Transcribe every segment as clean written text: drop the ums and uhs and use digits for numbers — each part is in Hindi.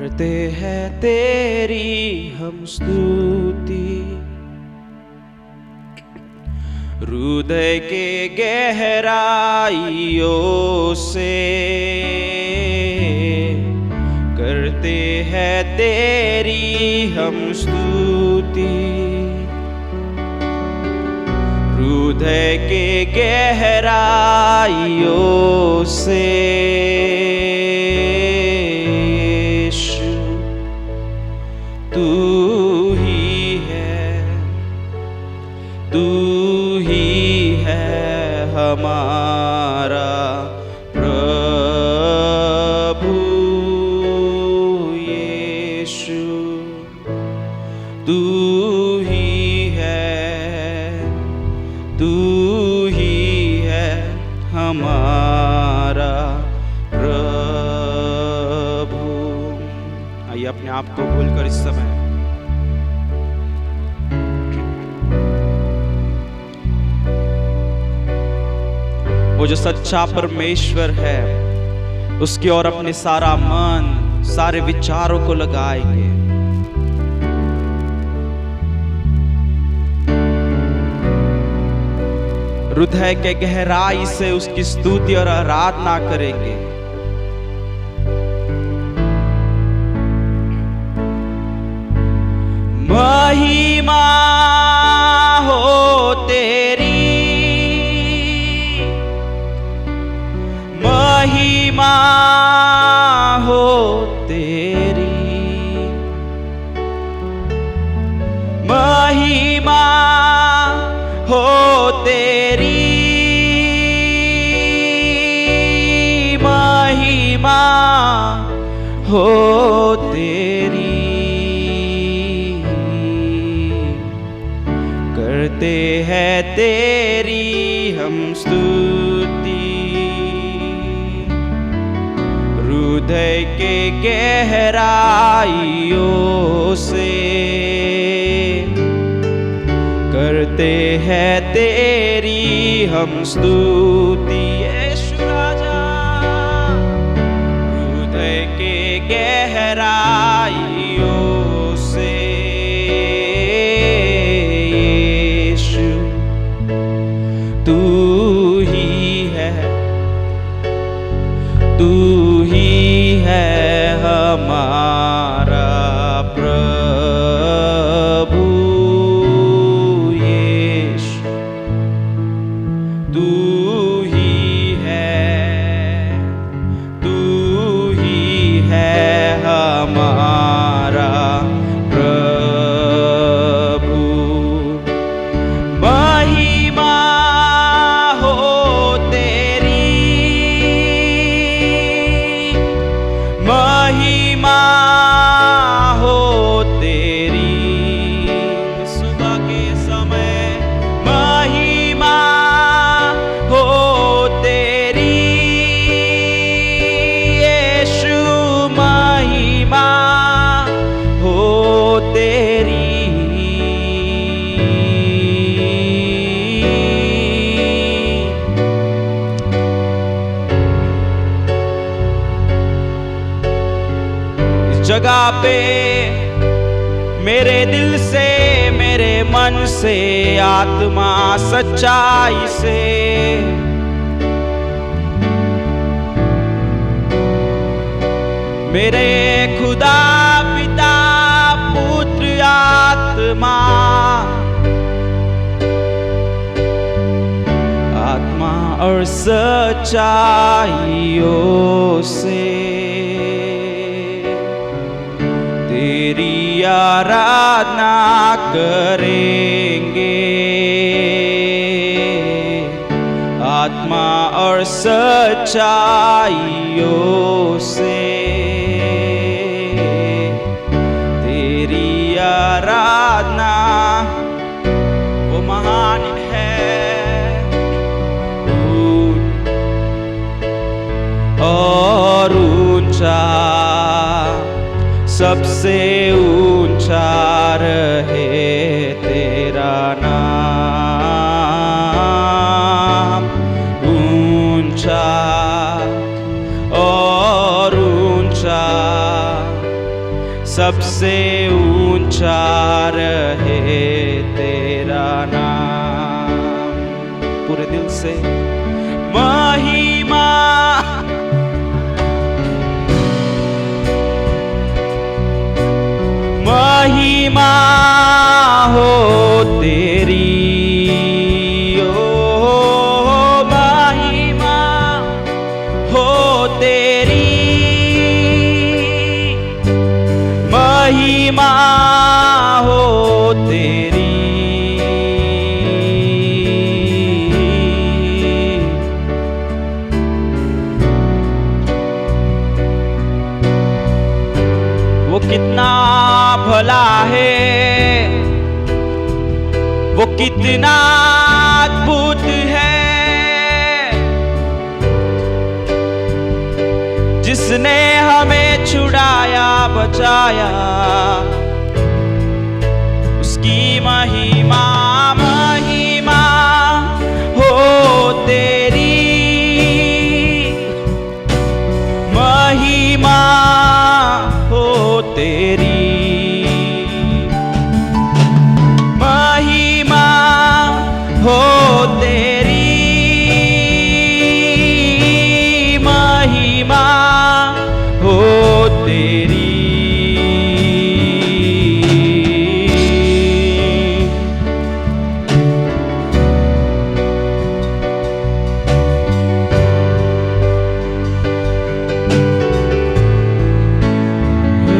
करते हैं तेरी हम स्तुति, हृदय के गहराइयों से करते हैं तेरी हम स्तुति, हृदय के गहराइयों से तू ही है हमारा प्रभु यीशु, तू ही है हमारा प्रभु। आइए अपने आप को भूलकर इस समय वो जो सच्चा परमेश्वर है उसकी ओर अपने सारा मन सारे विचारों को लगाएंगे। हृदय के गहराई से उसकी स्तुति और आराधना करेंगे। महिमा हो तेरी, महिमा हो तेरी, महिमा हो तेरी, महिमा हो तेरी, करते हैं तेरी हम स्तुति, हृदय के गहराइयों से करते हैं तेरी हम स्तुति। यीशु राजा, हृदय के गहराइयों से यीशु तू ही है हमारा प्रभु यीशु, तू ही है हमारा प्रभु। महिमा हो तेरी, महिमा हो तेरी, सुबह के समय महिमा हो तेरी, यीशु महिमा हो तेरी, जगह पे मेरे दिल से मेरे मन से आत्मा सच्चाई से मेरे खुदा पिता पुत्र आत्मा और सच्चाइयों से तेरी आराधना करेंगे, आत्मा और सच्चाइयों से तेरी आराधना। वो महान है और ऊंचा, सबसे ऊंचा रहे तेरा नाम, ऊंचा और ऊंचा सबसे ऊंचा रहे तेरा नाम। पूरे दिल से महिमा महिमा हो तेरी, ओ महिमा हो तेरी, महिमा हो तेरी। वो कितना भला है, वो कितना अद्भुत है, जिसने हमें छुड़ाया बचाया, उसकी महिमा महिमा हो तेरी, महिमा हो तेरी, महिमा हो तेरी, महिमा हो तेरी।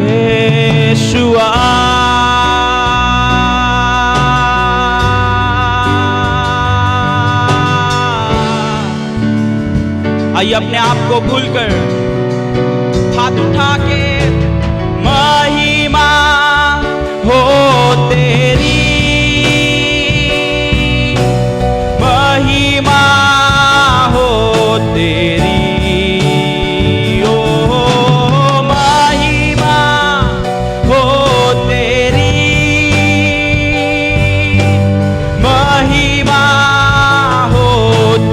यीशुआ आइए अपने आप को भूलकर हाथ उठा के महिमा हो तेरी, महिमा हो तेरी, ओ महिमा हो तेरी, महिमा हो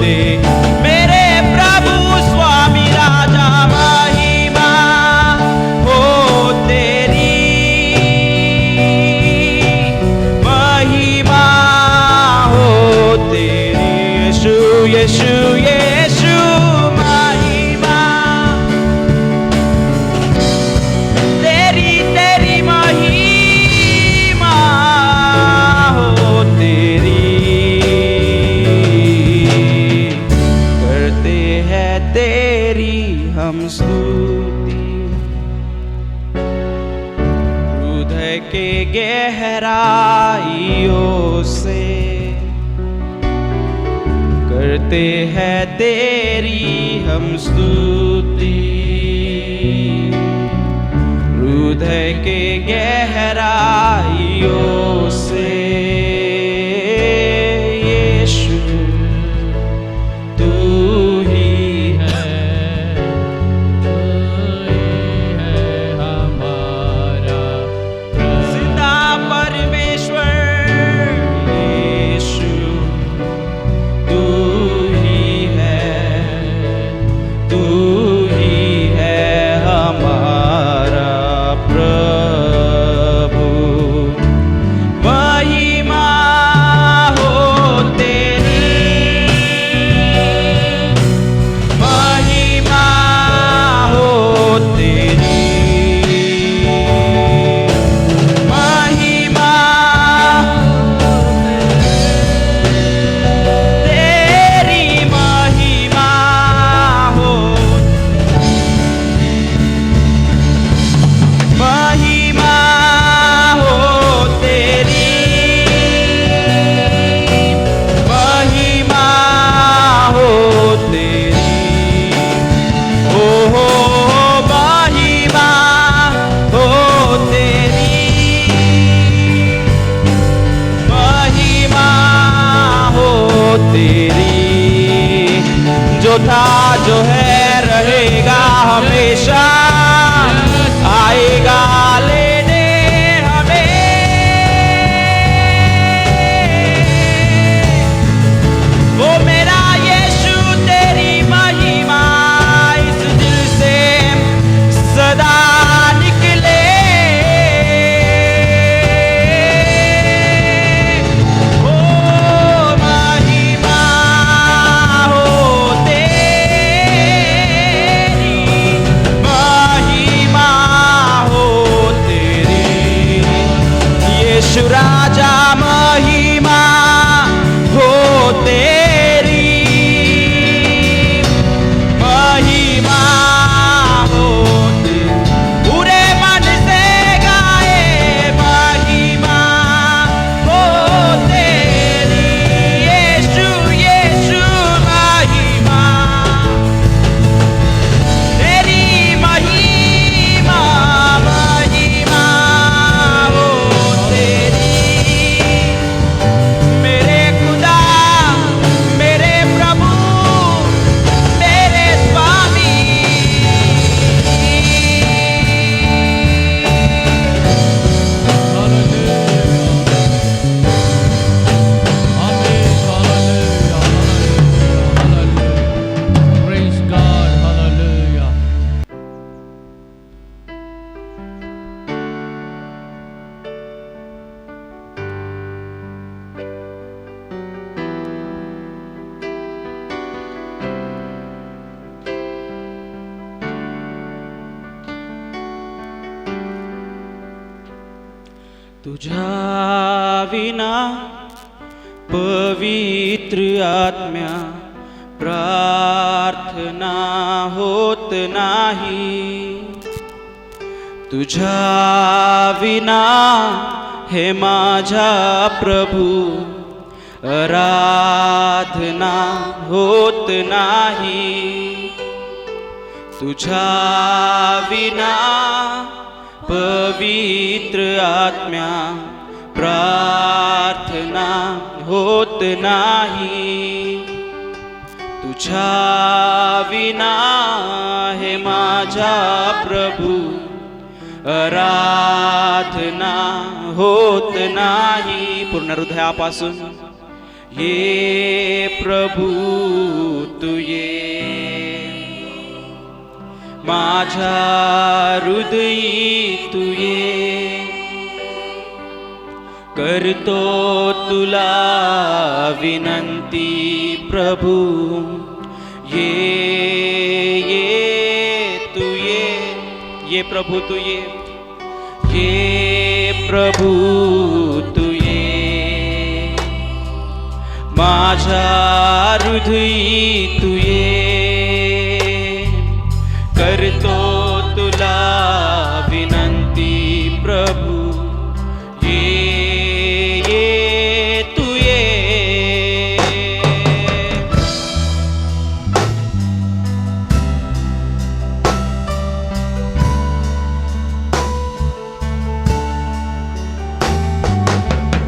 तेरी। मेरे प्रभु स्वामी राजा महिमा हो तेरी, महिमा हो तेरी। यीशु यीशु यीशु महिमा तेरी, तेरी महिमा हो तेरी। करते हैं तेरी हम स्तुति, हृदय के गहराइयों से करते हैं तेरी हम स्तुति, हृदय के गहराइयों से। यीशु तू ही है, तू ही है हमारा जिंदा परमेश्वर। यीशु तू ही है, तू ही है हमारा प्रभु। महिमा हो तेरी, महिमा हो तेरी, महिमा तेरी, महिमा हो, महिमा हो तेरी, महिमा हो तेरी, ओ हो महिमा हो तेरी, महिमा हो तेरी। जो था जो है रहेगा हमेशा, आएगा लेने हमें। वो मेरा यीशु तेरी महिमा इस दिल से सदा निकले। तुझ्या विना पवित्र आत्म्या प्रार्थना होत नाही. तुझ्या विना हे माझ्या प्रभू आराधना होत नाही. तुझ्या विना पवित्र आत्म्या प्रार्थना होत नाही. तुझ्या विना हे माझ्या प्रभू आराधना होत नाही. पूर्ण हृदयापासून ये प्रभू तू ये, माझ्या हृदयी तू ये. करतो तुला विनंती प्रभू, ये तू ये प्रभू तू ये प्रभू तू ये. माझ्या हृदयी तू ये. करतो तुला विनंती प्रभू, ये तू ये.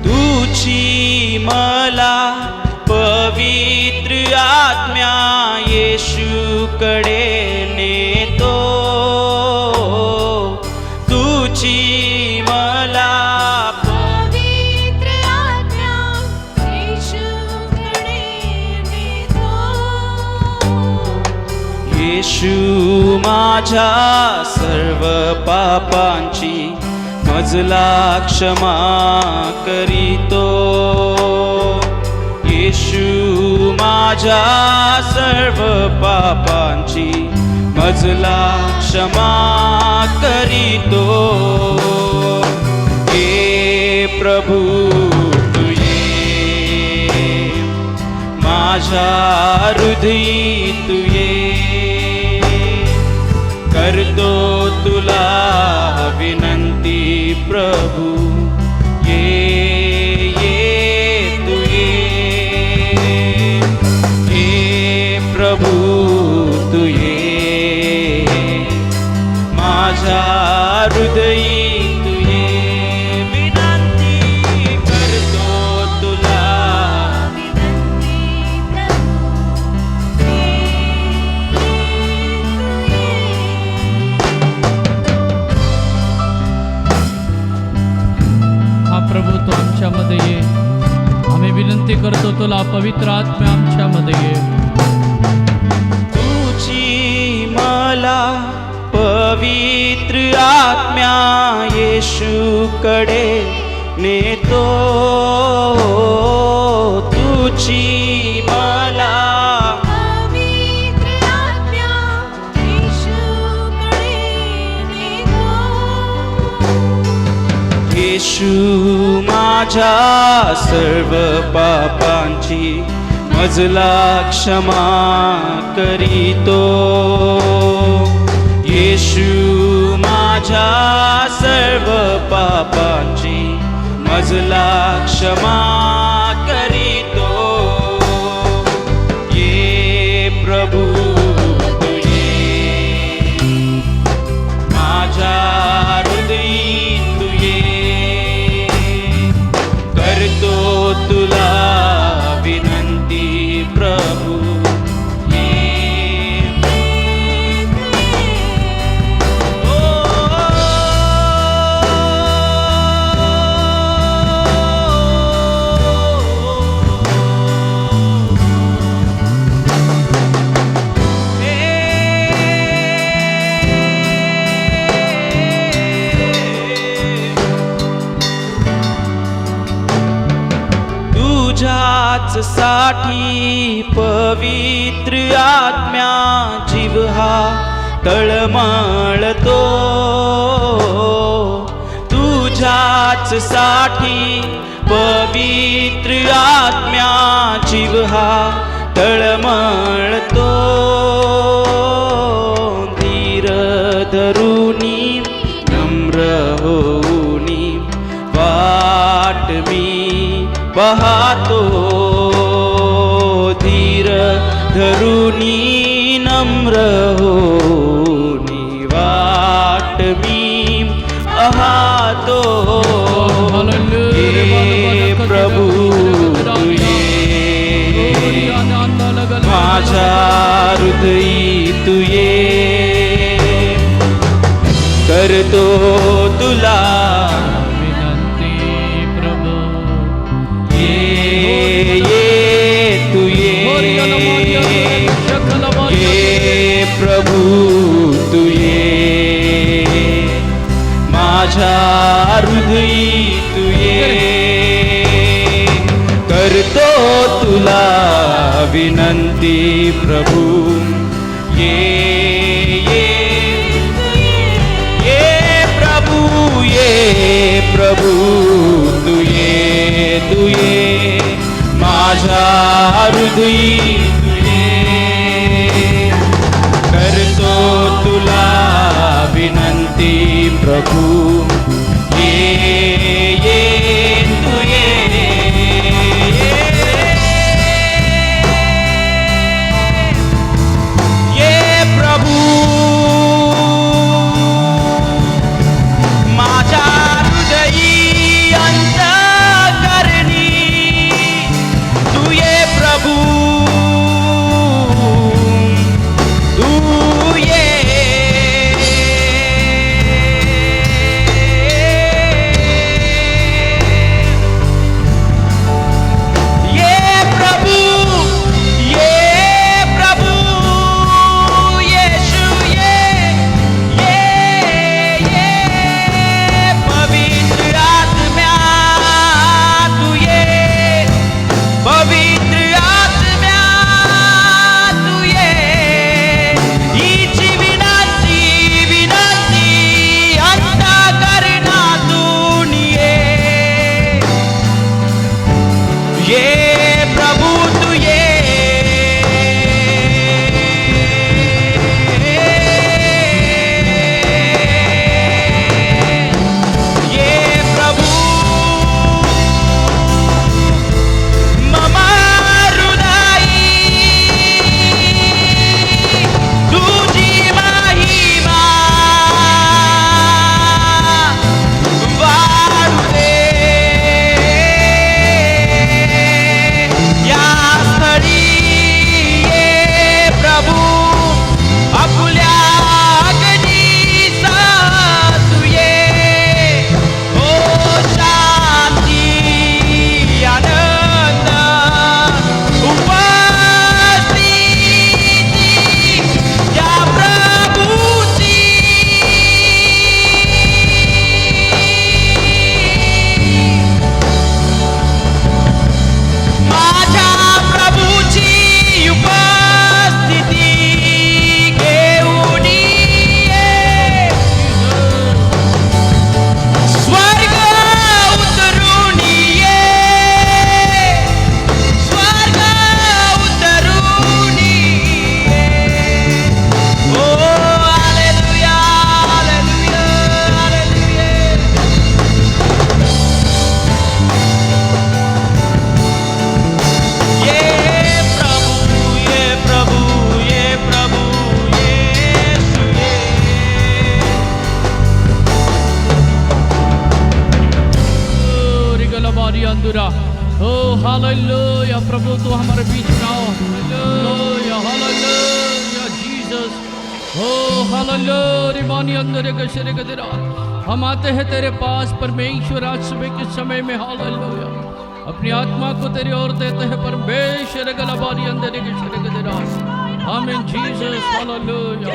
तुझी मला पवित्र आत्म्या येशूकडे नेतो. तुझी मला पवित्र आत्म्या येशूकडे नेतो. येशू माझ्या सर्व पापांची मजला क्षमा करीतो. येशू माझ्या सर्व पापांची मजला क्षमा करीतो. ये प्रभू तू ये, माझ्या हृदयी तू ये. करतो तुला विनंती प्रभू, ये तू ये प्रभू तू ये. माझ्या हृदयी तू ये. विनंती करतो तुला प्रभू तू आमच्यामध्ये ये. आम्ही विनंती करतो तुला पवित्र आत्मा आमच्यामध्ये ये. तुझी मला पवित्र आत्म्या येशूकडे नेतो. तुझी मला पवित्र आत्म्या येशूकडे नेतो. येशू माझ्या सर्व पापांची मजला क्षमा करीतो. येशू माझ्या सर्व पापांची मजला क्षमा करीतो. ये प्रभू तू ये, माझ्या हृदयी तू ये. करतो तुला विनंती प्रभू, तुझ्याच साठी पवित्र आत्म्या जीव हा तळमळतो. तुझ्याच वाचसाठी पवित्र आत्म्या जीव हा तळमळतो धीर धरुनी नम्र होऊनी वाट मी पाहतो धीर धरुनी नम्र होऊनी वाट मी पाहतो हे प्रभू तुये माझ्या हृदयी तुये करतो तुला विनंती प्रभू ये तुये ये प्रभू तुये माझ्या हृदयी तुये करतो तुला विनंती प्रभू ये प्रभु तुये माझ्या हृदयी तुये करतो तुला विनंती प्रभू ये तुये ये प्रभु माझ्या हृदयी अंतःकरणी तू ये प्रभु तू ये अंदुरा ओ हालेलुया प्रभु तू हमारे बीच में आओ हालेलुया हालेलुया जीसस ओ हालेलुया रिमानी अंदर के शरीर के तेरा हम आते हैं तेरे पास परमेश्वर आज सुबह के समय में हालेलुया अपनी आत्मा को तेरी ओर देते हैं परमेश्वर गलबारी अंदर के शरीर के तेरा आमीन जीसस हालेलुया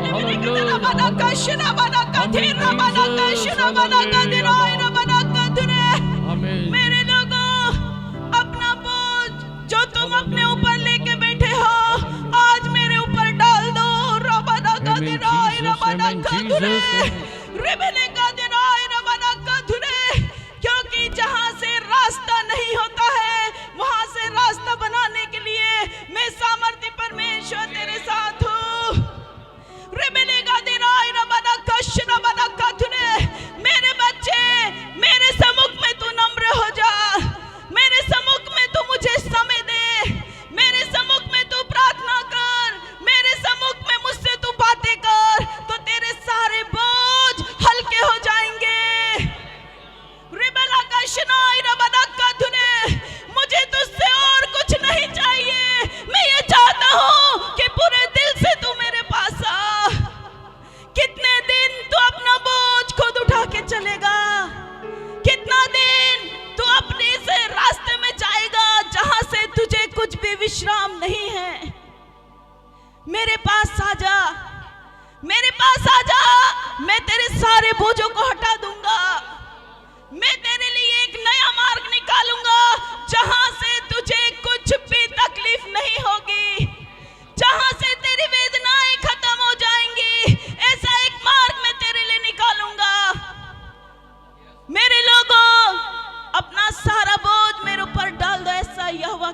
हालेलुया मेरे लोगों अपना बोझ जो तुम अपने ऊपर लेके बैठे हो आज मेरे ऊपर डाल दो रबाना का दिनाय रबाना का धुरे रिबने का दिनाय रबाना का धुरे क्योंकि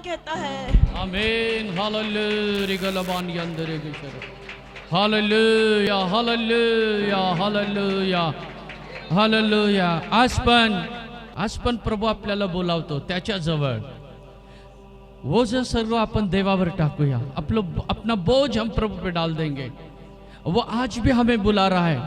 कहता है। आमीन। हालेलुया गलबानी अंदर हालेलुया हालेलुया हालेलुया हालेलुया। आज पण प्रभू आपल्याला बोलावतो त्याच्याजवळ। ओझ सर्व आपण देवावर टाकूया, अपना बोझ हम प्रभु पे डाल देंगे। वो आज भी हमें बुला रहा है।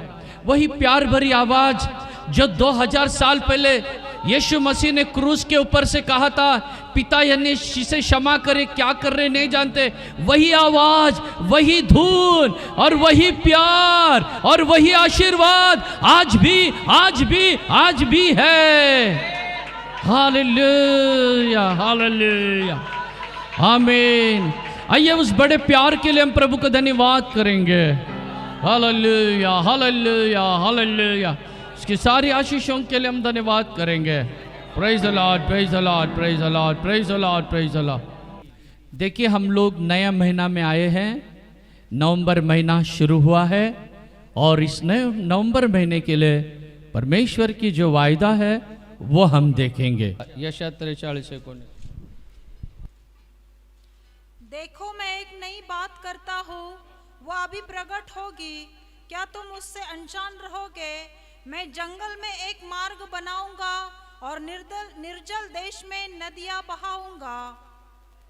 वही प्यार भरी आवाज जो 2000 साल पहले यीशु मसीह ने क्रूस के ऊपर से कहा था, पिता यानी इसे क्षमा करे, क्या कर रहे नहीं जानते। वही आवाज, वही धून और वही प्यार और वही आशीर्वाद आज भी है। हालेलुया हालेलुया आमीन। आइए उस बड़े प्यार के लिए हम प्रभु को धन्यवाद करेंगे। Hallelujah hallelujah hallelujah. उसकी सारी आशीषों के लिए हम धन्यवाद करेंगे। Praise the Lord praise the Lord praise the Lord praise the Lord praise the Lord. देखिए हम लोग नया महीना में आए हैं। नवंबर महीना शुरू हुआ है और इस नए नवंबर महीने के लिए परमेश्वर की जो वायदा है वो हम देखेंगे। यशायाह 43:19। देखो मैं एक नई बात करता हूँ, वो अभी प्रकट होगी, क्या तुम उससे अनजान रहोगे? मैं जंगल में एक मार्ग बनाऊंगा और निर्जल देश में नदियां बहाऊंगा।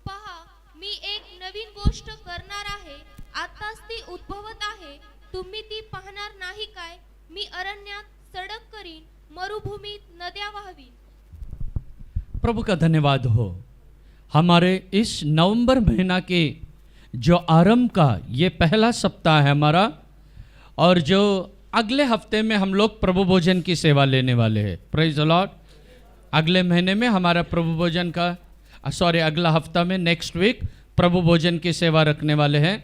पहा, मी एक नवीन गोष्ट करणार आहे, आताच ती उद्भवत आहे, तुम्ही ती पाहणार नाही काय? मी अरण्यात सडक करीन, मरुभूमीत नद्या वाहवीन। प्रभु का धन्यवाद हो। हमारे इस नवंबर महीना के जो आरंभ का ये पहला सप्ताह है हमारा, और जो अगले हफ्ते में हम लोग प्रभु भोजन की सेवा लेने वाले हैं। Praise the Lord. अगले महीने में हमारा प्रभु भोजन का अगला हफ्ता में नेक्स्ट वीक प्रभु भोजन की सेवा रखने वाले हैं।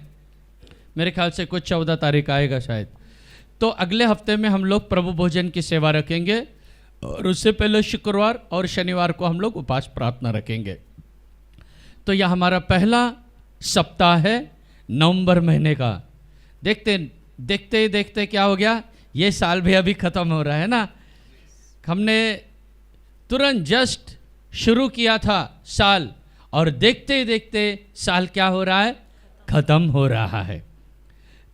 मेरे ख्याल से कुछ 14 तारीख आएगा शायद। तो अगले हफ्ते में हम लोग प्रभु भोजन की सेवा रखेंगे और उससे पहले शुक्रवार और शनिवार को हम लोग उपवास प्रार्थना रखेंगे। तो यह हमारा पहला सप्ताह है नवंबर महीने का। देखते देखते क्या हो गया, ये साल भी अभी ख़त्म हो रहा है ना। हमने तुरंत जस्ट शुरू किया था साल, और देखते देखते साल क्या हो रहा है, ख़त्म हो रहा है।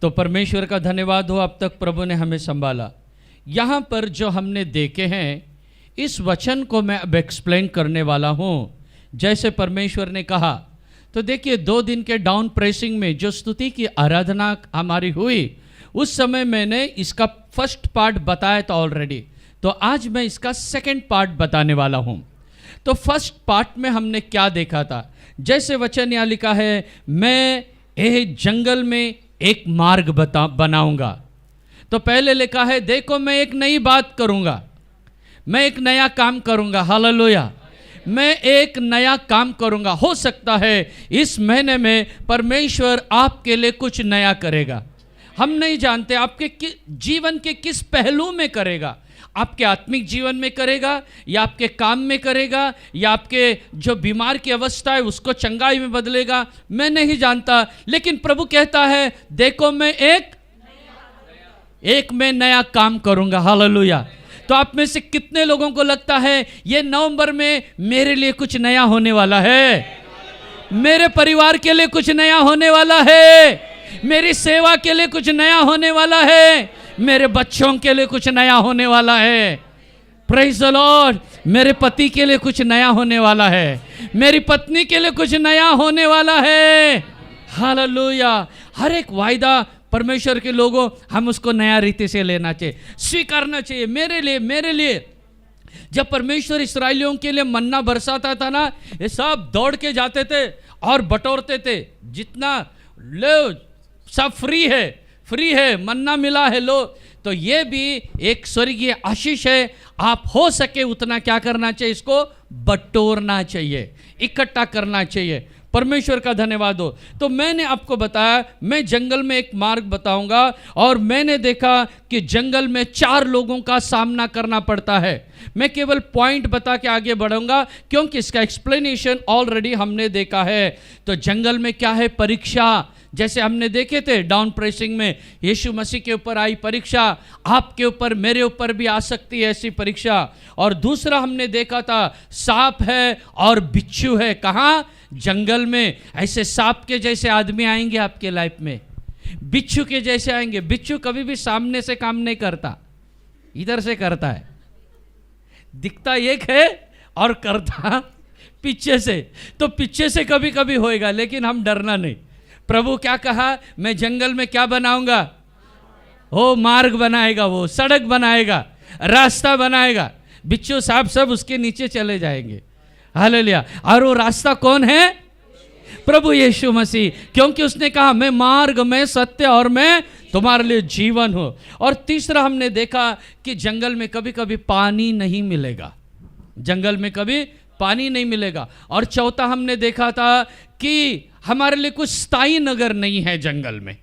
तो परमेश्वर का धन्यवाद हो, अब तक प्रभु ने हमें संभाला। यहाँ पर जो हमने देखे हैं, इस वचन को मैं अब एक्सप्लेन करने वाला हूँ जैसे परमेश्वर ने कहा। तो देखिए 2 दिन के डाउन प्रेसिंग में जो स्तुति की आराधना हमारी हुई, उस समय मैंने इसका फर्स्ट पार्ट बताया था ऑलरेडी। तो आज मैं इसका सेकंड पार्ट बताने वाला हूँ। तो फर्स्ट पार्ट में हमने क्या देखा था, जैसे वचन यहाँ लिखा है, मैं एक जंगल में एक मार्ग बनाऊंगा। तो पहले लिखा है, देखो मैं एक नई बात करूंगा, मैं एक नया काम करूंगा। हालेलुया। मैं एक नया काम करूंगा। हो सकता है इस महीने में परमेश्वर आपके लिए कुछ नया करेगा। हम नहीं जानते आपके जीवन के किस पहलू में करेगा। आपके आत्मिक जीवन में करेगा, या आपके काम में करेगा, या आपके जो बीमार की अवस्था है उसको चंगाई में बदलेगा, मैं नहीं जानता। लेकिन प्रभु कहता है, देखो मैं एक मैं नया काम करूंगा। हालेलुया। तो आप में से कितने लोगों को लगता है ये नवंबर में मेरे लिए कुछ नया होने वाला है, मेरे परिवार के लिए कुछ नया होने वाला है, मेरी सेवा के लिए कुछ नया होने वाला है, मेरे बच्चों के लिए कुछ नया होने वाला है। Praise the Lord. मेरे पति के लिए कुछ नया होने वाला है, मेरी पत्नी के लिए कुछ नया होने वाला है। हालेलुया। हर एक वायदा परमेश्वर के लोगों, हम उसको नया रीति से लेना चाहिए, स्वीकारना चाहिए। मेरे लिए जब परमेश्वर इस्राएलियों के लिए मन्ना बरसाता था ना, ये सब दौड़ के जाते थे और बटोरते थे, जितना लो सब फ्री है, मन्ना मिला है लो। तो ये भी एक स्वर्गीय आशीष है। आप हो सके उतना क्या करना चाहिए, इसको बटोरना चाहिए, इकट्ठा करना चाहिए। परमेश्वर का धन्यवाद हो। तो मैंने आपको बताया, मैं जंगल में एक मार्ग बताऊंगा, और मैंने देखा कि जंगल में 4 लोगों का सामना करना पड़ता है। मैं केवल पॉइंट बता के आगे बढ़ूंगा, क्योंकि इसका एक्सप्लेनेशन ऑलरेडी हमने देखा है। तो जंगल में क्या है, परीक्षा। जैसे हमने देखे थे डाउन प्रेसिंग में, यीशु मसीह के ऊपर आई परीक्षा, आपके ऊपर मेरे ऊपर भी आ सकती है ऐसी परीक्षा। और दूसरा हमने देखा था, सांप है और बिच्छू है। कहाँ? जंगल में ऐसे सांप के जैसे आदमी आएंगे आपके लाइफ में, बिच्छू के जैसे आएंगे। बिच्छू कभी भी सामने से काम नहीं करता, इधर से करता है, दिखता एक है और करता पीछे से। तो पीछे से कभी कभी होएगा, लेकिन हम डरना नहीं। प्रभु क्या कहा, मैं जंगल में क्या बनाऊंगा, वो मार्ग बनाएगा, वो सड़क बनाएगा, रास्ता बनाएगा। बिच्छू सांप सब उसके नीचे चले जाएंगे। हालेलुया। और वो रास्ता कौन है, प्रभु यीशु मसीह, क्योंकि उसने कहा मैं मार्ग, मैं सत्य और मैं तुम्हारे लिए जीवन हूं। और तीसरा हमने देखा कि जंगल में कभी कभी पानी नहीं मिलेगा, जंगल में कभी पानी नहीं मिलेगा। और चौथा हमने देखा था कि हमारे लिए कुछ स्थायी नगर नहीं है जंगल में।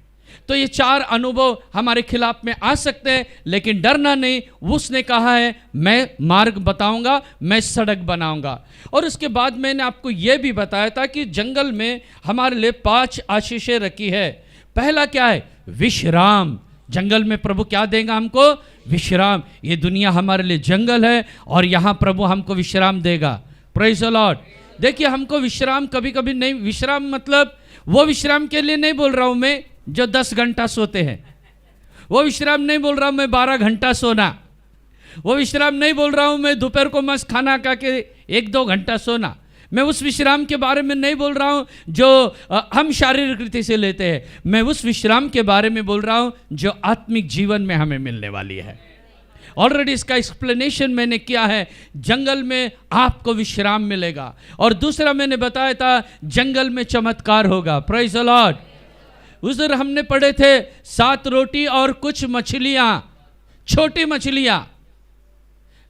तो ये चार अनुभव हमारे खिलाफ में आ सकते हैं, लेकिन डरना नहीं। उसने कहा है मैं मार्ग बताऊंगा, मैं सड़क बनाऊंगा। और उसके बाद मैंने आपको यह भी बताया था कि जंगल में हमारे लिए 5 आशीषें रखी है। पहला क्या है, विश्राम। जंगल में प्रभु क्या देगा हमको, विश्राम। ये दुनिया हमारे लिए जंगल है और यहाँ प्रभु हमको विश्राम देगा। Praise the Lord. देखिए, हमको विश्राम कभी कभी नहीं, विश्राम मतलब वो विश्राम के लिए नहीं बोल रहा हूँ मैं जो 10 घंटा सोते हैं, वो विश्राम नहीं बोल रहा हूँ मैं 12 घंटा सोना, वो विश्राम नहीं बोल रहा हूँ मैं दोपहर को मस्त खाना खा के 1-2 घंटा सोना। मैं उस विश्राम के बारे में नहीं बोल रहा हूँ जो हम शारीरिक रीति से लेते हैं। मैं उस विश्राम के बारे में बोल रहा हूँ जो आत्मिक जीवन में हमें मिलने वाली है। ऑलरेडी इसका एक्सप्लेनेशन मैंने किया है। जंगल में आपको विश्राम मिलेगा। और दूसरा मैंने बताया था जंगल में चमत्कार होगा। Praise the Lord. उस दिन हमने पढ़े थे 7 रोटी और कुछ मछलियां, छोटी मछलियां,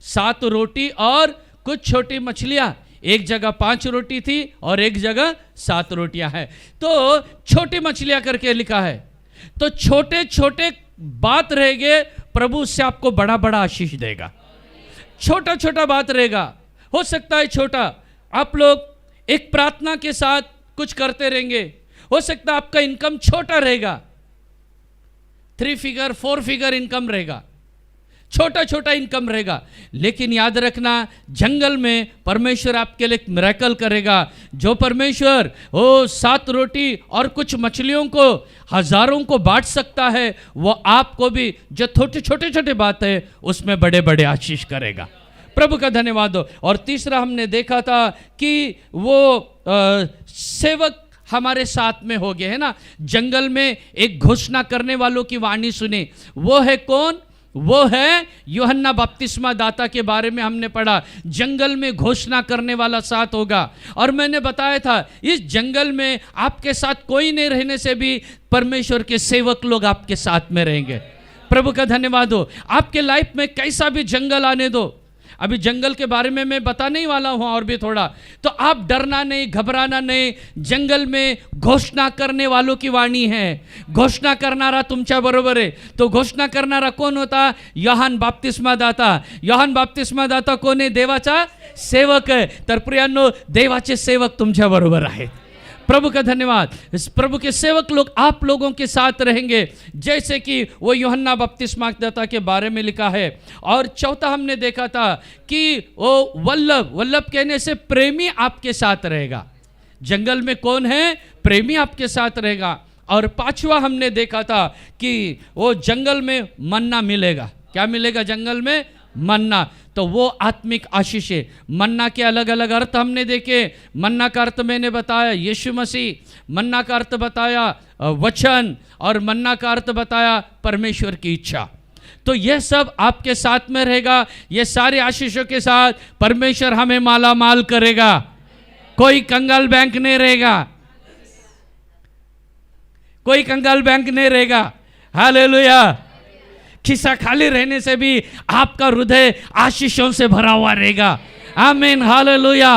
7 रोटी और कुछ छोटी मछलियां। एक जगह 5 रोटी थी और एक जगह 7 रोटियां हैं। तो छोटी मछलियां करके लिखा है। तो छोटे छोटे बात रहेंगे, प्रभु उससे आपको बड़ा बड़ा आशीष देगा। छोटा छोटा बात रहेगा, हो सकता है छोटा, आप लोग एक प्रार्थना के साथ कुछ करते रहेंगे। हो सकता है आपका इनकम छोटा रहेगा, 3 फिगर 4 फिगर इनकम रहेगा, छोटा छोटा इनकम रहेगा। लेकिन याद रखना, जंगल में परमेश्वर आपके लिए एक मिरेकल करेगा। जो परमेश्वर वो 7 रोटी और कुछ मछलियों को हजारों को बांट सकता है, वो आपको भी जो छोटे छोटे छोटे बात है उसमें बड़े बड़े आशीष करेगा। प्रभु का धन्यवाद हो। और तीसरा हमने देखा था कि वो सेवक हमारे साथ में हो गए, है ना। जंगल में एक घोषणा करने वालों की वाणी सुनी। वो है कौन, वो है यूहन्ना बपतिस्मा दाता के बारे में हमने पढ़ा। जंगल में घोषणा करने वाला साथ होगा। और मैंने बताया था इस जंगल में आपके साथ कोई नहीं रहने से भी परमेश्वर के सेवक लोग आपके साथ में रहेंगे। प्रभु का धन्यवाद हो। आपके लाइफ में कैसा भी जंगल आने दो, अभी जंगल के बारे में मैं बताने ही वाला हूँ और भी थोड़ा, तो आप डरना नहीं, घबराना नहीं। जंगल में घोषणा करने वालों की वाणी है। घोषणा करणारा तुमच्या बरोबर आहे। तो घोषणा करणारा कोण होता, योहान बाप्तिस्मा दाता। योहान बाप्तिस्मा दाता कोण आहे, देवाचा सेवक आहे। तर प्रियांनो, देवाचे सेवक तुमच्या बरोबर आहेत। प्रभु का धन्यवाद। इस प्रभु के सेवक लोग आप लोगों के साथ रहेंगे, जैसे कि वो यूहन्ना बपतिस्मा दाता के बारे में लिखा है। और चौथा हमने देखा था कि वो वल्लभ, वल्लभ कहने से प्रेमी आपके साथ रहेगा। जंगल में कौन है, प्रेमी आपके साथ रहेगा। और 5वां हमने देखा था कि वो जंगल में मन्ना मिलेगा। क्या मिलेगा जंगल में, मन्ना। तो वो आत्मिक आशीष है। मन्ना के अलग अलग अर्थ हमने देखे। मन्ना का अर्थ मैंने बताया यीशु मसीह, मन्ना का अर्थ बताया वचन, और मन्ना का अर्थ बताया परमेश्वर की इच्छा। तो यह सब आपके साथ में रहेगा। ये सारे आशीषों के साथ परमेश्वर हमें माला माल करेगा। कोई कंगाल बैंक नहीं रहेगा, कोई कंगाल बैंक नहीं रहेगा। हालेलुया। खिस्सा खाली रहने से भी आपका हृदय आशीषों से भरा हुआ रहेगा। आमीन, हालेलुया।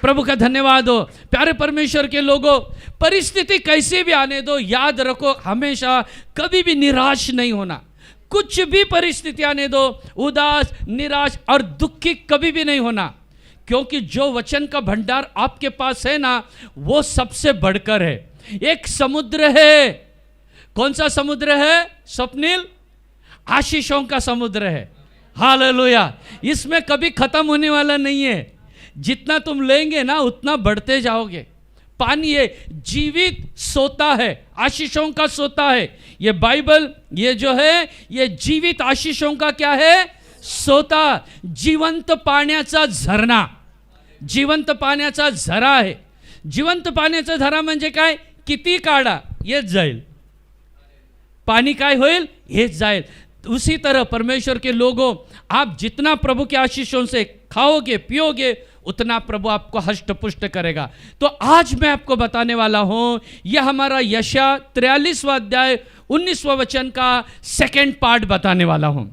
प्रभु का धन्यवाद हो। प्यारे परमेश्वर के लोगों, परिस्थिति कैसी भी आने दो, याद रखो हमेशा कभी भी निराश नहीं होना। कुछ भी परिस्थिति आने दो, उदास, निराश और दुखी कभी भी नहीं होना, क्योंकि जो वचन का भंडार आपके पास है ना, वो सबसे बढ़कर है। एक समुद्र है। कौन सा समुद्र है स्वप्निल? आशीषों का समुद्र है। हालेलुया। इसमें कभी खत्म होने वाला नहीं है। जितना तुम लेंगे ना उतना बढ़ते जाओगे। पानी है, जीवित सोता है, आशीषों का सोता है। ये बाइबल, ये जो है, ये जीवित आशीषों का क्या है? सोता, जिवंत पाण्याचा झरणा, जिवंत पाण्याचा झरा आहे। जिवंत पाण्याचा झरा म्हणजे काय? किती काढा येत जाईल, पानी काय होईल? येत जाईल। उसी तरह परमेश्वर के लोगों, आप जितना प्रभु के आशीषों से खाओगे पियोगे, उतना प्रभु आपको हष्ट पुष्ट करेगा। तो आज मैं आपको बताने वाला हूं, यह हमारा यशायाह 43वां अध्याय 19वां वचन का सेकंड पार्ट बताने वाला हूं।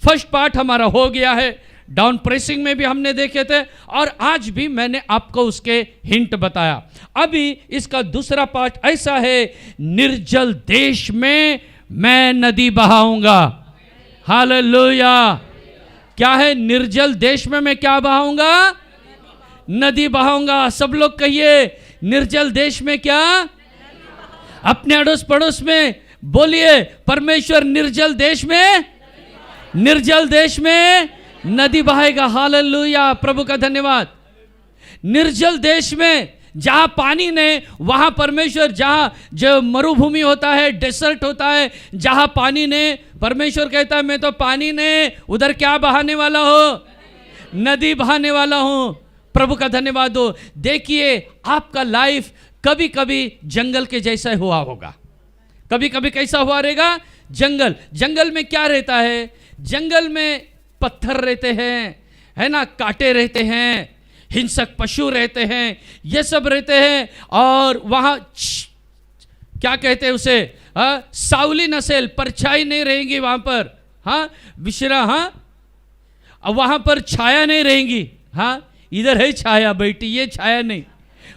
फर्स्ट पार्ट हमारा हो गया है, डाउन प्रेसिंग में भी हमने देखे थे, और आज भी मैंने आपको उसके हिंट बताया। अभी इसका दूसरा पार्ट ऐसा है, निर्जल देश में मैं नदी बहाऊंगा। हालेलुया। क्या है? निर्जल देश में मैं क्या बहाऊंगा? नदी बहाऊंगा। सब लोग कहिए, निर्जल देश में क्या? अपने अड़ोस पड़ोस में बोलिए, परमेश्वर निर्जल देश में, निर्जल देश में नदी बहाएगा। हालेलुया, प्रभु का धन्यवाद। निर्जल देश में जहां पानी ने, वहां परमेश्वर, जहां जो मरुभूमि होता है, डेसर्ट होता है, जहां पानी ने, परमेश्वर कहता है मैं तो पानी ने उधर क्या बहाने वाला हो? नदी बहाने वाला हूं। प्रभु का धन्यवाद हो। देखिए, आपका लाइफ कभी कभी जंगल के जैसा हुआ होगा, कभी कभी कैसा हुआ रहेगा? जंगल। जंगल में क्या रहता है? जंगल में पत्थर रहते हैं, है ना, कांटे रहते हैं, हिंसक पशु रहते हैं, ये सब रहते हैं। और वहाँ क्या कहते हैं उसे? सावली नसेल, परछाई नहीं रहेंगी वहाँ पर, हाँ, विश्रा, हाँ, वहाँ पर छाया नहीं रहेंगी। हाँ, इधर है छाया बैठी, ये छाया नहीं,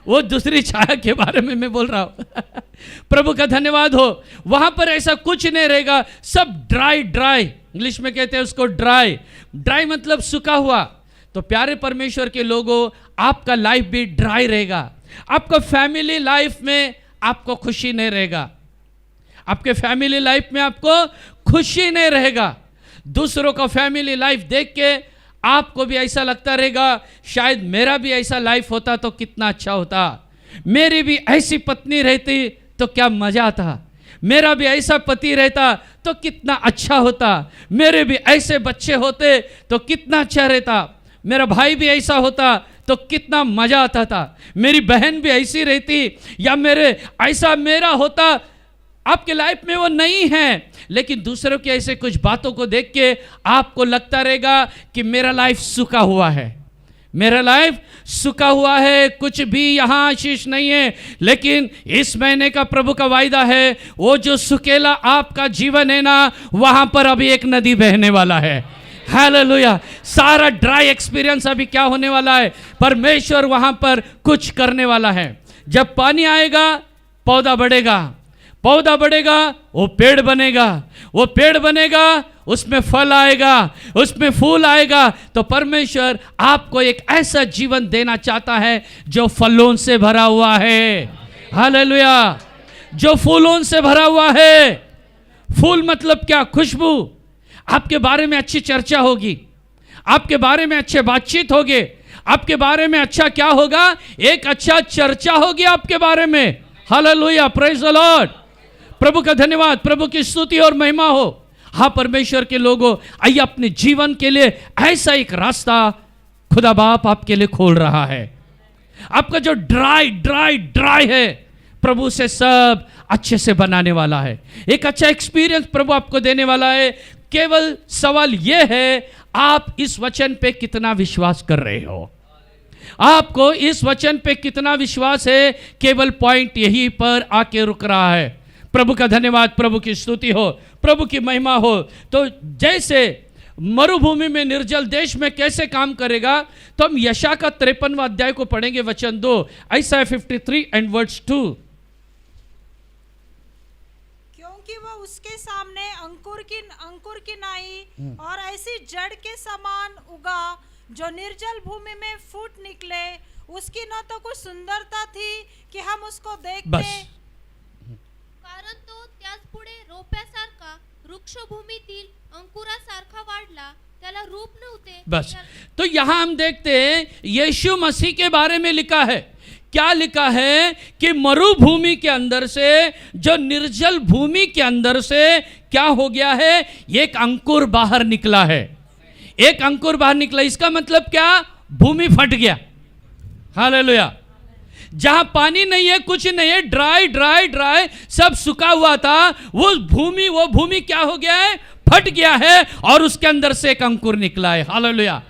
वो दूसरी छाया के बारे में मैं बोल रहा हूँ। प्रभु का धन्यवाद हो। वहाँ पर ऐसा कुछ नहीं रहेगा, सब ड्राई ड्राई, इंग्लिश में कहते हैं उसको ड्राई। ड्राई मतलब सूखा हुआ। तो प्यारे परमेश्वर के लोगों, आपका लाइफ भी ड्राई रहेगा। आपका फैमिली लाइफ में आपको खुशी नहीं रहेगा, आपके फैमिली लाइफ में आपको खुशी नहीं रहेगा। दूसरों का फैमिली लाइफ देख के आपको भी ऐसा लगता रहेगा, शायद मेरा भी ऐसा लाइफ होता तो कितना अच्छा होता, मेरी भी ऐसी पत्नी रहती तो क्या मजा था, मेरा भी ऐसा पति रहता तो कितना अच्छा होता, मेरे भी ऐसे बच्चे होते तो कितना अच्छा रहता, मेरा भाई भी ऐसा होता तो कितना मजा आता था, मेरी बहन भी ऐसी रहती, या मेरे ऐसा मेरा होता। आपके लाइफ में वो नहीं है, लेकिन दूसरों की ऐसे कुछ बातों को देख के आपको लगता रहेगा कि मेरा लाइफ सूखा हुआ है, मेरा लाइफ सूखा हुआ है, कुछ भी यहाँ आशीष नहीं है। लेकिन इस महीने का प्रभु का वायदा है, वो जो सुकेला आपका जीवन है ना, वहां पर अभी एक नदी बहने वाला है। हालेलुया। सारा ड्राई एक्सपीरियंस अभी क्या होने वाला है? परमेश्वर वहां पर कुछ करने वाला है। जब पानी आएगा, पौधा बढ़ेगा, पौधा बढ़ेगा, वो पेड़ बनेगा, वो पेड़ बनेगा, उसमें फल आएगा, उसमें फूल आएगा। तो परमेश्वर आपको एक ऐसा जीवन देना चाहता है जो फलों से भरा हुआ है। हालेलुया। जो फूलों से भरा हुआ है। फूल मतलब क्या? खुशबू। आपके बारे में अच्छी चर्चा होगी, आपके बारे में अच्छे बातचीत होगे, आपके बारे में अच्छा क्या होगा? एक अच्छा चर्चा होगी आपके बारे में। Hallelujah, praise the Lord. प्रभु का धन्यवाद, प्रभु की स्तुति और महिमा हो। हाँ परमेश्वर के लोगों, आइए अपने जीवन के लिए ऐसा एक रास्ता खुदा बाप आपके लिए खोल रहा है। आपका जो ड्राई ड्राई ड्राई है, प्रभु से सब अच्छे से बनाने वाला है। एक अच्छा एक्सपीरियंस प्रभु आपको देने वाला है। केवल सवाल यह है, आप इस वचन पे कितना विश्वास कर रहे हो? आपको इस वचन पे कितना विश्वास है? केवल पॉइंट यहीं पर आके रुक रहा है। प्रभु का धन्यवाद, प्रभु की स्तुति हो, प्रभु की महिमा हो। तो जैसे मरुभूमि में, निर्जल देश में कैसे काम करेगा, तो हम यशायाह का 53वां अध्याय को पढ़ेंगे, वचन 2, यशायाह 53 एंड वर्स 2। क्योंकि वह उसके सामने अंकुर की नाई और ऐसी जड़ के समान उगा जो निर्जल भूमि में फूट निकले। उसकी न तो कुछ सुंदरता थी कि हम उसको देखते, कारण तो त्याच पुढे रोप्यासारखा वृक्षभूमीतील अंकुरासारखा वाढला, त्याला रूप नव्हते। बस। तो यहां हम देखते हैं यीशु मसीह के बारे में लिखा है क्या लिखा है कि मरुभूमि के अंदर से, जो निर्जल भूमि के अंदर से क्या हो गया है, एक अंकुर बाहर निकला है। एक अंकुर बाहर निकला, इसका मतलब क्या? भूमि फट गया। हालेलुया। जहां पानी नहीं है, कुछ नहीं है, ड्राई ड्राई ड्राई सब सूखा हुआ था, वो भूमि क्या हो गया है? फट गया है, और उसके अंदर से एक अंकुर निकला है। हालेलुया।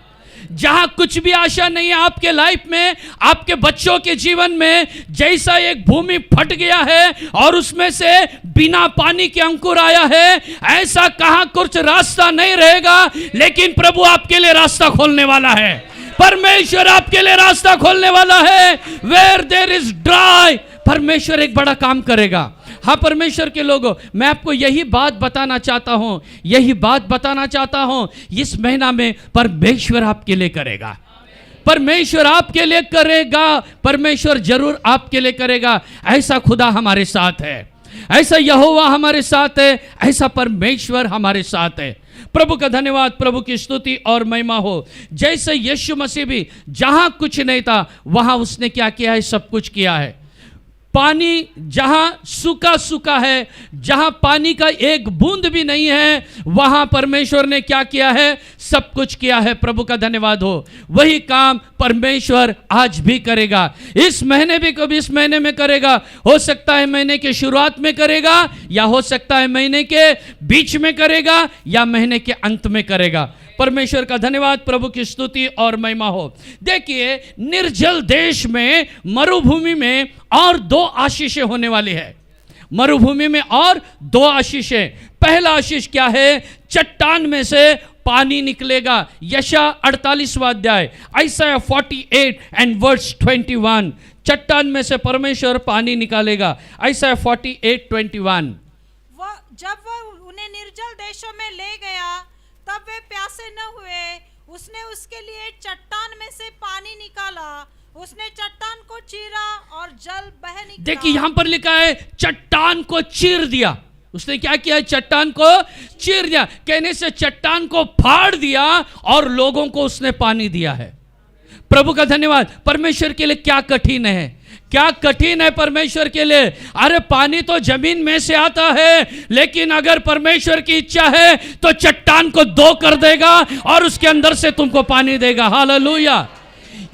जहां कुछ भी आशा नहीं है आपके लाइफ में, आपके बच्चों के जीवन में, जैसा एक भूमि फट गया है और उसमें से बिना पानी के अंकुर आया है, ऐसा कहां कुछ रास्ता नहीं रहेगा, लेकिन प्रभु आपके लिए रास्ता खोलने वाला है। परमेश्वर आपके लिए रास्ता खोलने वाला है। वेयर देयर इज ड्राई, परमेश्वर एक बड़ा काम करेगा। हाँ परमेश्वर के लोगों, मैं आपको यही बात बताना चाहता हूं, इस महीना में परमेश्वर आपके लिए करेगा। परमेश्वर आपके लिए करेगा, परमेश्वर जरूर आपके लिए करेगा। ऐसा खुदा हमारे साथ है, ऐसा यहोवा हमारे साथ है, ऐसा परमेश्वर हमारे साथ है। प्रभु का धन्यवाद, प्रभु की स्तुति और महिमा हो। जैसे यीशु मसीह भी जहां कुछ नहीं था, वहां उसने क्या किया है? सब कुछ किया है। पानी जहां सूखा सूखा है, जहां पानी का एक बूंद भी नहीं है, वहां परमेश्वर ने क्या किया है? सब कुछ किया है। प्रभु का धन्यवाद हो। वही काम परमेश्वर आज भी करेगा। इस महीने भी कभी इस महीने में करेगा। हो सकता है महीने के शुरुआत में करेगा, या हो सकता है महीने के बीच में करेगा, या महीने के अंत में करेगा। परमेश्वर का धन्यवाद, प्रभु की स्तुति और महिमा हो। देखिए, निर्जल देश में, मरुभूमि में और दो आशीषें होने वाली है। मरुभूमि में और दो आशीषें। पहला आशीष क्या है? चट्टान में से पानी निकलेगा। यशा 48वां अध्याय, आइसाया 48 एंड वर्स 21। चट्टान में से परमेश्वर पानी निकालेगा। आइसाया 48:21। जब वह उन्हें निर्जल देशों में ले गया, तब वे प्यासे न हुए। उसने उसके लिए चट्टान में से पानी निकाला। उसने चट्टान को चीरा और जल बह निकला। देखिए यहां पर लिखा है चट्टान को चीर दिया। उसने क्या किया? चट्टान को चीर दिया। कहने से चट्टान को फाड़ दिया और लोगों को उसने पानी दिया है। प्रभु का धन्यवाद। परमेश्वर के लिए क्या कठिन है? क्या कठिन है परमेश्वर के लिए? अरे पानी तो जमीन में से आता है, लेकिन अगर परमेश्वर की इच्छा है तो चट्टान को दो कर देगा और उसके अंदर से तुमको पानी देगा। हालेलुया।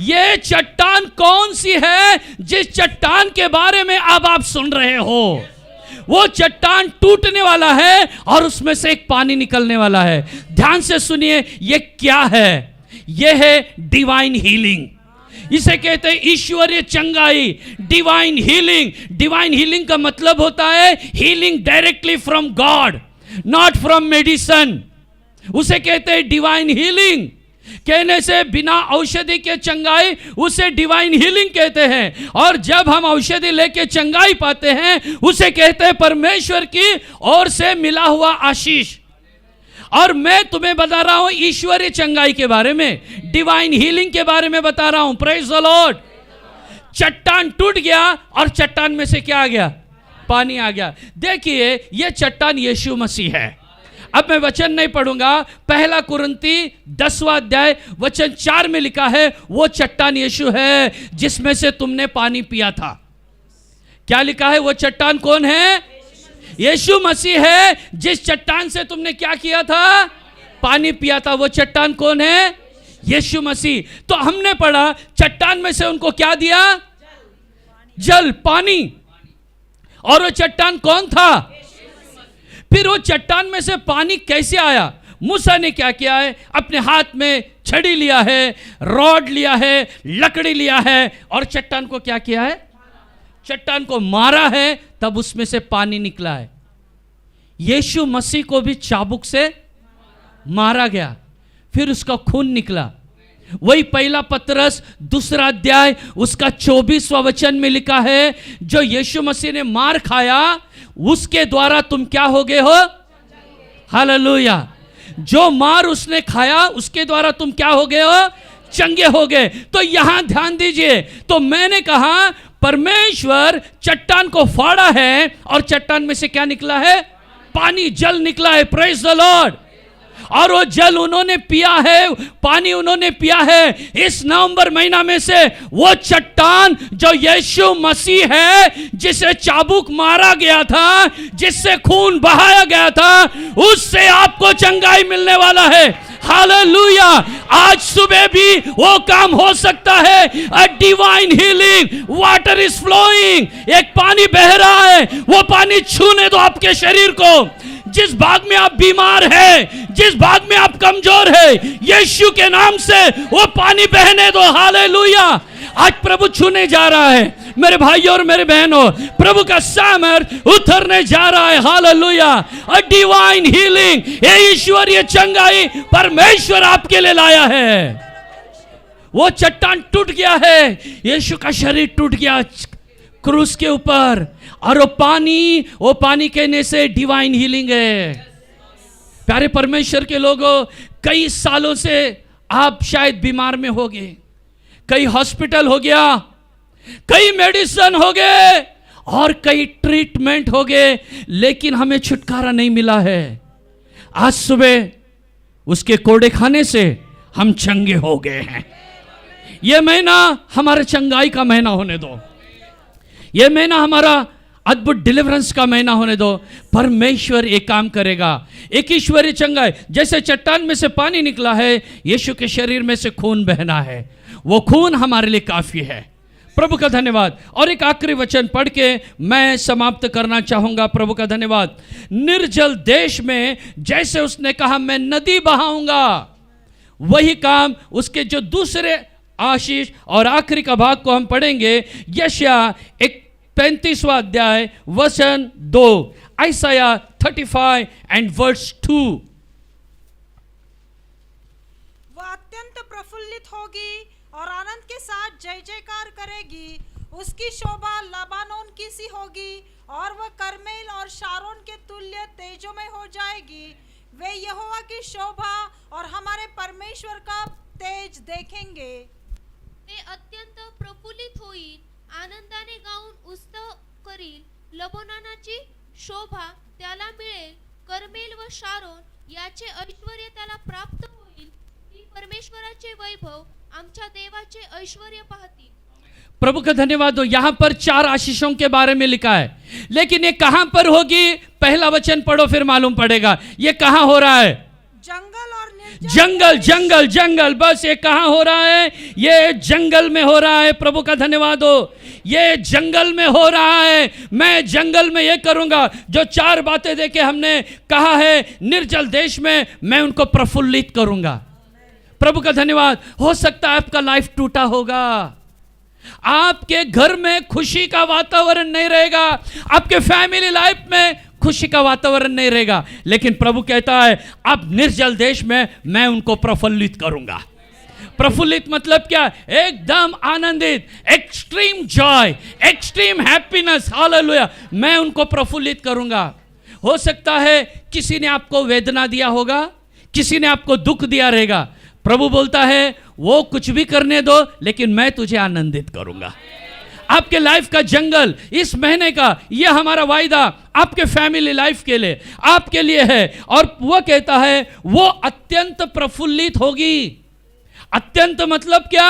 ये चट्टान कौन सी है जिस चट्टान के बारे में अब आप सुन रहे हो? वो चट्टान टूटने वाला है और उसमें से एक पानी निकलने वाला है। ध्यान से सुनिए, ये क्या है? ये है डिवाइन हीलिंग। इसे कहते हैं ईश्वरीय चंगाई, डिवाइन हीलिंग। डिवाइन हीलिंग का मतलब होता है healing directly from God, not from medicine. उसे कहते हैं डिवाइन हीलिंग। कहने से बिना औषधि के चंगाई, उसे डिवाइन हीलिंग कहते हैं। और जब हम औषधि लेके चंगाई पाते हैं, उसे कहते हैं परमेश्वर की ओर से मिला हुआ आशीष। और मैं तुम्हें बता रहा हूं ईश्वरीय चंगाई के बारे में, डिवाइन हीलिंग के बारे में बता रहा हूं। Praise the Lord. चट्टान टूट गया और चट्टान में से क्या आ गया? पानी आ गया। देखिए, यह चट्टान यीशु मसीह है। अब मैं वचन नहीं पढ़ूंगा। पहला कुरिन्ती 10वां अध्याय वचन 4 में लिखा है, वो चट्टान यीशु है जिसमें से तुमने पानी पिया था। क्या लिखा है? वो चट्टान कौन है? यीशु मसीह है। जिस चट्टान से तुमने क्या किया था? पानी पिया था। वो चट्टान कौन है? यीशु मसीह। तो हमने पढ़ा चट्टान में से उनको क्या दिया? जल, पानी। और वो चट्टान कौन था? फिर वो चट्टान में से पानी कैसे आया? मूसा ने क्या किया है? अपने हाथ में छड़ी लिया है, रॉड लिया है, लकड़ी लिया है, और चट्टान को क्या किया है? चट्टान को मारा है, तब उसमें से पानी निकला है। यीशु मसीह को भी चाबुक से मारा गया, फिर उसका खून निकला। वही पहला पतरस 2 अध्याय उसका 24वां वचन में लिखा है, जो यीशु मसीह ने मार खाया उसके द्वारा तुम क्या हो गए हो? हालेलुया। जो मार उसने खाया उसके द्वारा तुम क्या हो गए हो? चंगे हो गए। तो यहां ध्यान दीजिए। तो मैंने कहा परमेश्वर चट्टान को फाड़ा है और चट्टान में से क्या निकला है? पानी, जल निकला है। Praise the Lord. और वो जल उन्होंने पिया है, पानी उन्होंने पिया है। इस नवंबर महीना में से वो चट्टान जो यीशु मसीह है, जिसे चाबुक मारा गया था, जिससे खून बहाया गया था, उससे आपको चंगाई मिलने वाला है। हालेलुया। आज सुबह भी वो काम हो सकता है। A divine healing, water is flowing, एक पानी बह रहा है, वो पानी छूने दो आपके शरीर को। जिस भाग में आप बीमार है, जिस भाग में आप कमजोर है, यीशु के नाम से वो पानी बहने दो। हालेलुया। आज प्रभु छूने जा रहा है मेरे भाइयों और मेरे बहनों, प्रभु का सामर्थ उतरने जा रहा है। हालेलुया। अ डिवाइन हीलिंग, ये ईश्वरीय चंगाई परमेश्वर आपके लिए लाया है। वो चट्टान टूट गया है, यीशु का शरीर टूट गया क्रूस के ऊपर, और वो पानी कहने से डिवाइन हीलिंग है। प्यारे परमेश्वर के लोगों, कई सालों से आप शायद बीमार में होगे, कई हॉस्पिटल हो गया, कई मेडिसिन हो गए और कई ट्रीटमेंट हो गए, लेकिन हमें छुटकारा नहीं मिला है। आज सुबह उसके कोड़े खाने से हम चंगे हो गए हैं। यह महीना हमारे चंगाई का महीना होने दो, यह महीना हमारा अद्भुत डिलीवरेंस का महीना होने दो। परमेश्वर एक काम करेगा, एक ईश्वरीय चंगाई। जैसे चट्टान में से पानी निकला है, यीशु के शरीर में से खून बहना है, वो खून हमारे लिए काफी है। प्रभु का धन्यवाद। और एक आखिरी वचन पढ़ के मैं समाप्त करना चाहूंगा। प्रभु का धन्यवाद। निर्जल देश में जैसे उसने कहा मैं नदी बहाऊंगा, वही काम उसके जो दूसरे आशीष और आखिरी का भाग को हम पढ़ेंगे। यशायाह 35वां अध्याय वचन 2, आइसाया 35 एंड वर्स 2। वह अत्यंत प्रफुल्लित होगी और आनंद के साथ जय जयकार करेगी। उसकी शोभा लबानोन की सी होगी और वह करमेल और शारोन के तुल्य तेजोमय हो जाएगी। वे यहोवा की शोभा और हमारे परमेश्वर का तेज देखेंगे। ते अत्यंत प्रफुल्लित होईल, आनंदाने गाऊन उत्सव करील। लबोनानाची शोभा त्याला मिळेल, करमेल व शारोन याचे ऐश्वर्य त्याला प्राप्त होईल। ती परमेश्वराचे वैभव, आमच्या देवाचे ऐश्वर्य पाहतील। प्रभु का धन्यवाद हो। यहां पर 4 आशीषों के बारे में लिखा है, लेकिन ये कहां पर होगी? पहला वचन पढ़ो फिर मालूम पड़ेगा ये कहां हो रहा है। जंगल और निर्जल जंगल जंगल जंगल, बस ये कहां हो रहा है? ये जंगल में हो रहा है। प्रभु का धन्यवाद हो, ये जंगल में हो रहा है। मैं जंगल में ये करूंगा जो 4 बातें देके हमने कहा है। निर्जल देश में मैं उनको प्रफुल्लित करूंगा। प्रभु का धन्यवाद। हो सकता है आपका लाइफ टूटा होगा, आपके घर में खुशी का वातावरण नहीं रहेगा, आपके फैमिली लाइफ में खुशी का वातावरण नहीं रहेगा, लेकिन प्रभु कहता है अब निर्जल देश में मैं उनको प्रफुल्लित करूंगा। प्रफुल्लित मतलब क्या? एकदम आनंदित, extreme Joy, extreme happiness. Hallelujah. मैं उनको प्रफुल्लित करूंगा। हो सकता है किसी ने आपको वेदना दिया होगा, किसी ने आपको दुख दिया रहेगा। प्रभु बोलता है वो कुछ भी करने दो, लेकिन मैं तुझे आनंदित करूंगा। आपके लाइफ का जंगल इस महीने का ये हमारा वायदा आपके फैमिली लाइफ के लिए, आपके लिए है। और वो कहता है वो अत्यंत प्रफुल्लित होगी। अत्यंत मतलब क्या?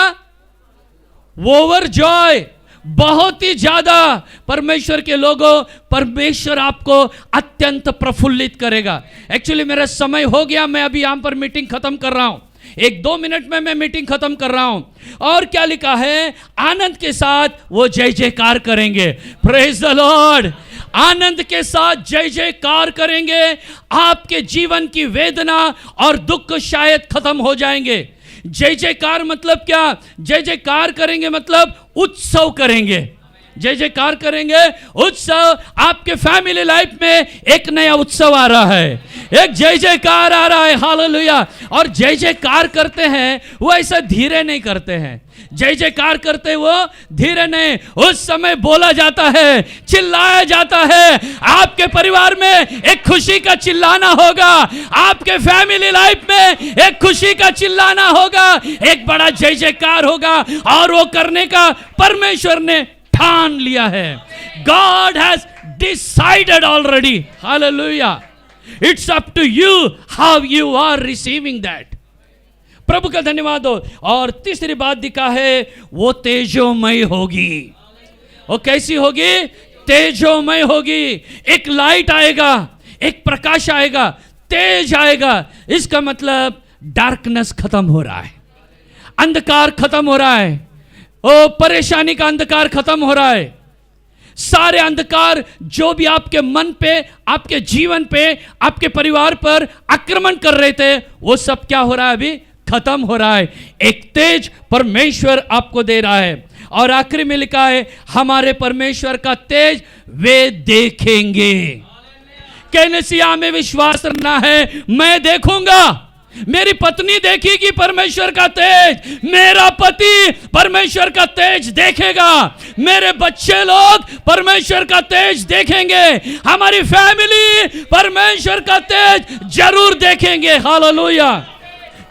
ओवर जॉय, बहुत ही ज्यादा। परमेश्वर के लोगों, परमेश्वर आपको अत्यंत प्रफुल्लित करेगा। एक्चुअली मेरा समय हो गया, मैं अभी यहां पर मीटिंग खत्म कर रहा हूं। 1-2 मिनट में मैं मीटिंग खत्म कर रहा हूं। और क्या लिखा है? आनंद के साथ वो जय जयकार करेंगे। Praise the Lord. आनंद के साथ जय जयकार करेंगे। आपके जीवन की वेदना और दुख शायद खत्म हो जाएंगे। जय जयकार मतलब क्या? जय जयकार करेंगे मतलब उत्सव करेंगे। जय जयकार करेंगे, उत्सव। आपके फैमिली लाइफ में एक नया उत्सव आ रहा है, एक जय जयकार आ रहा है। हालेलुया। और जय जयकार करते हैं वो ऐसा धीरे नहीं करते हैं। जय जयकार करते वो धीरे नहीं, उस समय बोला जाता है, चिल्लाया जाता है। आपके परिवार में एक खुशी का चिल्लाना होगा, आपके फैमिली लाइफ में एक खुशी का चिल्लाना होगा, एक बड़ा जय जयकार होगा। और वो करने का परमेश्वर ने ठान लिया है। God has decided already. Hallelujah. It's up to you how you are receiving that. प्रभु का धन्यवाद हो। और तीसरी बात दिखा है, वो तेजोमय होगी। वो कैसी होगी? तेजोमय होगी। एक लाइट आएगा, एक प्रकाश आएगा, तेज आएगा। इसका मतलब डार्कनेस खत्म हो रहा है, अंधकार खत्म हो रहा है, ओ परेशानी का अंधकार खत्म हो रहा है। सारे अंधकार जो भी आपके मन पे, आपके जीवन पे, आपके परिवार पर आक्रमण कर रहे थे, वो सब क्या हो रहा है? अभी खत्म हो रहा है। एक तेज परमेश्वर आपको दे रहा है। और आखिरी में लिखा है, हमारे परमेश्वर का तेज वे देखेंगे। कहने से हमें विश्वास करना है, मैं देखूंगा, मेरी पत्नी देखेगी परमेश्वर का तेज, मेरा पति परमेश्वर का तेज देखेगा, मेरे बच्चे लोग परमेश्वर का तेज देखेंगे, हमारी फैमिली परमेश्वर का तेज जरूर देखेंगे। हालेलुया।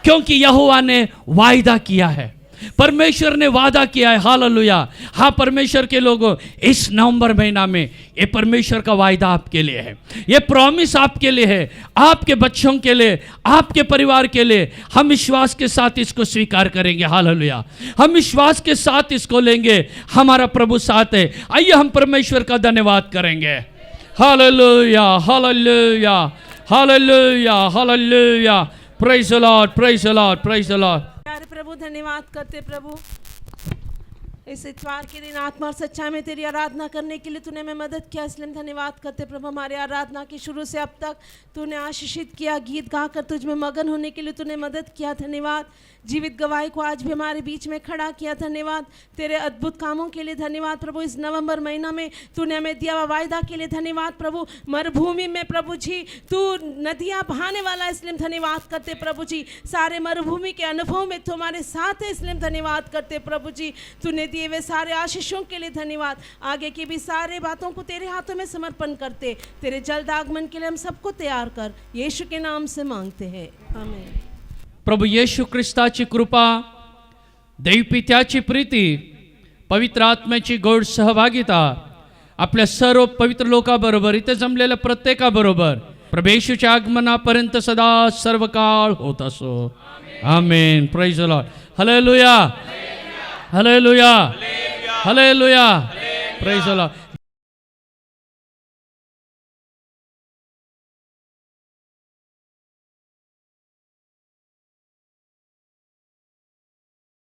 क्योंकि यहोवा ने वायदा किया है, परमेश्वर ने वादा किया है। हालेलुया। हाँ परमेश्वर के लोगों, इस नवंबर महीना में ये परमेश्वर का वायदा आपके लिए है, ये प्रॉमिस आपके लिए है, आपके बच्चों के लिए, आपके परिवार के लिए। हम विश्वास के साथ इसको स्वीकार करेंगे। हालेलुया। हम विश्वास के साथ इसको लेंगे। हमारा प्रभु साथ है। आइए हम परमेश्वर का धन्यवाद करेंगे। Hallelujah, hallelujah, hallelujah, hallelujah. Praise the Lord, praise the Lord, praise the Lord. प्यारे प्रभु, धन्यवाद करते प्रभु, इस इतवार के दिन आत्मा और सच्चाई में तेरी आराधना करने के लिए तूने हमें मदद किया, इसलिए धन्यवाद करते प्रभु। हमारे आराधना की शुरू से अब तक तूने आशीषित किया, गीत गाकर तुझ में मगन होने के लिए तूने मदद किया। धन्यवाद। जीवित गवाही को आज भी हमारे बीच में खड़ा किया। धन्यवाद तेरे अद्भुत कामों के लिए। धन्यवाद प्रभु। इस नवंबर महीना में तूने हमें दिया हुआ वायदा के लिए धन्यवाद प्रभु। मरुभूमि में प्रभु जी तू नदियाँ बहाने वाला, इसलिए धन्यवाद करते प्रभु जी। सारे मरुभूमि के अनुभव में तुम्हारे साथ है, इसलिए धन्यवाद करते प्रभु जी। तूने दिए हुए सारे आशीषों के लिए धन्यवाद। आगे की भी सारे बातों को तेरे हाथों में समर्पण करते, तेरे जल्द आगमन के लिए हम सबको तैयार कर, यीशु के नाम से मांगते हैं, आमीन। प्रभू येशू ख्रिस्ताची कृपा, दैवपित्याची प्रीती, पवित्र आत्म्याची गोड सहभागिता आपल्या सर्व पवित्र लोकाबरोबर, इथे जमलेल्या प्रत्येकाबरोबर प्रभू येशूच्या आगमनापर्यंत सदा सर्व काळ होत असो, amen. Praise the Lord. Hallelujah, hallelujah, hallelujah, praise the Lord.